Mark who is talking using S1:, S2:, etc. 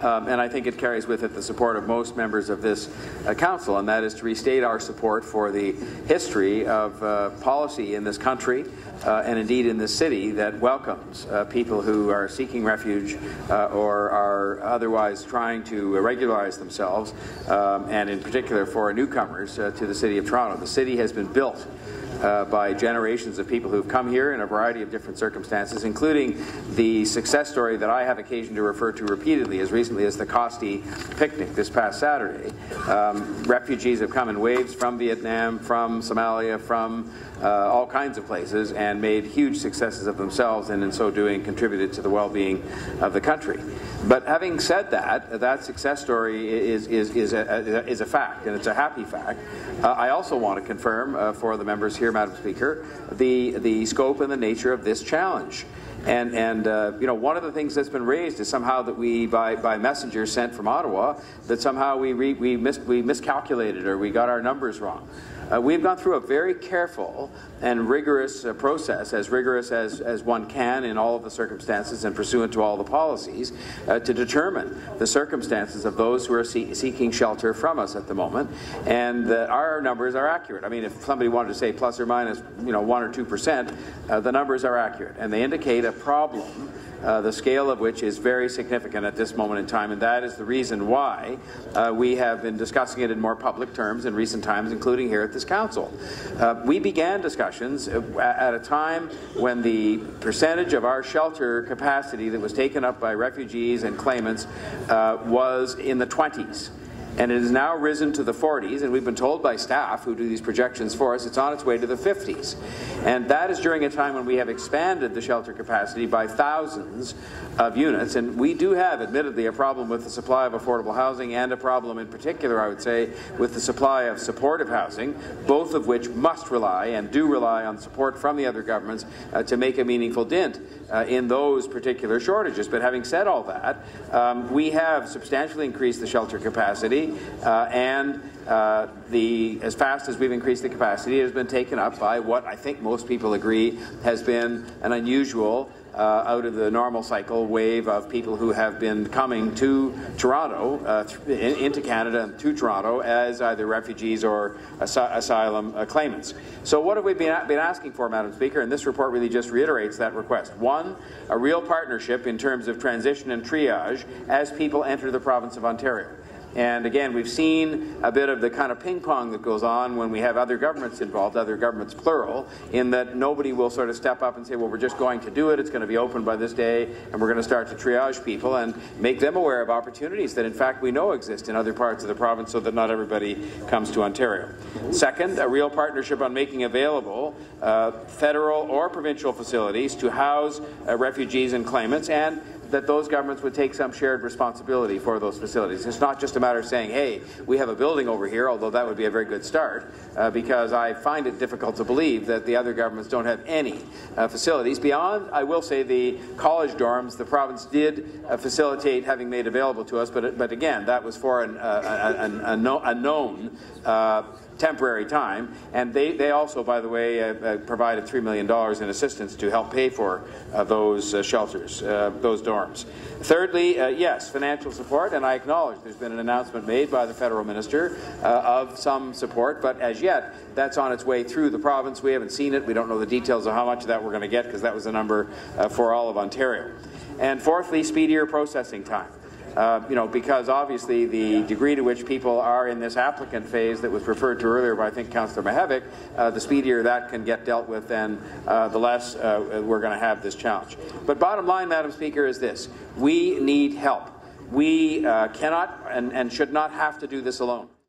S1: and I think it carries with it the support of most members of this Council, and that is to restate our support for the history of policy in this country and indeed in this city that welcomes people who are seeking refuge or are otherwise trying to regularize themselves, and in particular for newcomers to the City of Toronto. The city has been built by generations of people who've come here in a variety of different circumstances, including the success story that I have occasion to refer to repeatedly as recently as the Costi picnic this past Saturday. Refugees have come in waves from Vietnam, from Somalia, from all kinds of places, and made huge successes of themselves, and in so doing contributed to the well-being of the country. But having said that, that success story is a fact, and it's a happy fact. I also want to confirm for the members here, Madam Speaker, the scope and the nature of this challenge. And you know, one of the things that's been raised is somehow that we, by messengers sent from Ottawa, that somehow we miscalculated or we got our numbers wrong. We've gone through a very careful and rigorous process, as rigorous as one can in all of the circumstances and pursuant to all the policies, to determine the circumstances of those who are seeking shelter from us at the moment, and our numbers are accurate. I mean, if somebody wanted to say plus or minus, you know, 1 or 2%, the numbers are accurate, and they indicate a problem, the scale of which is very significant at this moment in time, and that is the reason why we have been discussing it in more public terms in recent times, including here at this Council. We began discussions at a time when the percentage of our shelter capacity that was taken up by refugees and claimants was in the 20s. And it has now risen to the 40s, and we've been told by staff who do these projections for us it's on its way to the 50s. And that is during a time when we have expanded the shelter capacity by thousands of units. And we do have, admittedly, a problem with the supply of affordable housing, and a problem in particular, I would say, with the supply of supportive housing, both of which must rely and do rely on support from the other governments to make a meaningful dent in those particular shortages. But having said all that, we have substantially increased the shelter capacity, and as fast as we've increased the capacity, it has been taken up by what I think most people agree has been an unusual, out of the normal cycle wave of people who have been coming to Toronto, into Canada and to Toronto as either refugees or asylum claimants. So what have we been asking for, Madam Speaker? And this report really just reiterates that request. One, a real partnership in terms of transition and triage as people enter the province of Ontario. And again, we've seen a bit of the kind of ping-pong that goes on when we have other governments involved, other governments plural, in that nobody will sort of step up and say, well, we're just going to do it, it's going to be open by this day, and we're going to start to triage people and make them aware of opportunities that in fact we know exist in other parts of the province so that not everybody comes to Ontario. Second, a real partnership on making available federal or provincial facilities to house refugees and claimants, and that those governments would take some shared responsibility for those facilities. It's not just a matter of saying, hey, we have a building over here, although that would be a very good start, because I find it difficult to believe that the other governments don't have any facilities. Beyond, I will say, the college dorms, the province did facilitate having made available to us, but again, that was for a known temporary time, and they also, by the way, provided $3 million in assistance to help pay for those shelters, those dorms. Thirdly, yes, financial support, and I acknowledge there's been an announcement made by the federal minister of some support, but as yet, that's on its way through the province. We haven't seen it. We don't know the details of how much of that we're going to get, because that was the number for all of Ontario. And fourthly, speedier processing time. You know, because obviously the degree to which people are in this applicant phase that was referred to earlier by, I think, Councillor Mihevc, the speedier that can get dealt with, then the less we're going to have this challenge. But bottom line, Madam Speaker, is this. We need help. We cannot and should not have to do this alone.